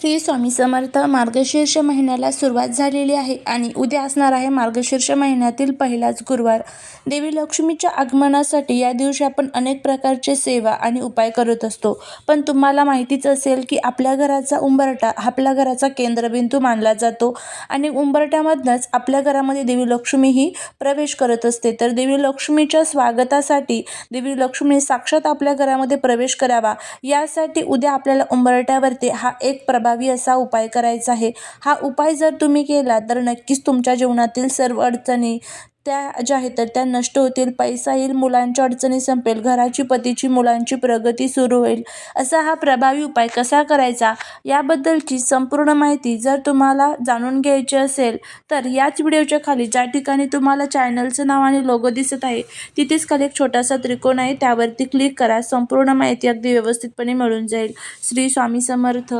श्री स्वामी समर्थ. मार्गशीर्ष महिन्याला सुरुवात झालेली आहे आणि उद्या असणार आहे मार्गशीर्ष महिन्यातील पहिलाच गुरुवार. देवी लक्ष्मीच्या आगमनासाठी या दिवशी आपण अनेक प्रकारचे सेवा आणि उपाय करत असतो. पण तुम्हाला माहितीच असेल की आपल्या घराचा उंबरठा आपल्या घराचा केंद्रबिंदू मानला जातो आणि उंबरठ्यामधनंच आपल्या घरामध्ये देवी लक्ष्मी ही प्रवेश करत असते. तर देवी लक्ष्मीच्या स्वागतासाठी देवी लक्ष्मी साक्षात आपल्या घरामध्ये प्रवेश करावा यासाठी उद्या आपल्याला उंबरठ्यावरती हा एक प्रभावी असा उपाय करायचा आहे. हा उपाय जर तुम्ही केला तर नक्कीच तुमच्या जीवनातील सर्व अडचणी त्या ज्या आहेत तर त्या नष्ट होतील. पैसा येईल, मुलांच्या अडचणी संपेल, घराची पतीची मुलांची प्रगती सुरू होईल. असा हा प्रभावी उपाय कसा करायचा याबद्दलची संपूर्ण माहिती जर तुम्हाला जाणून घ्यायची असेल तर याच व्हिडिओच्या खाली ज्या ठिकाणी तुम्हाला चॅनलचं नाव आणि लोगो दिसत आहे तिथेच खाली एक छोटासा त्रिकोण आहे, त्यावरती क्लिक करा. संपूर्ण माहिती अगदी व्यवस्थितपणे मिळून जाईल. श्री स्वामी समर्थ.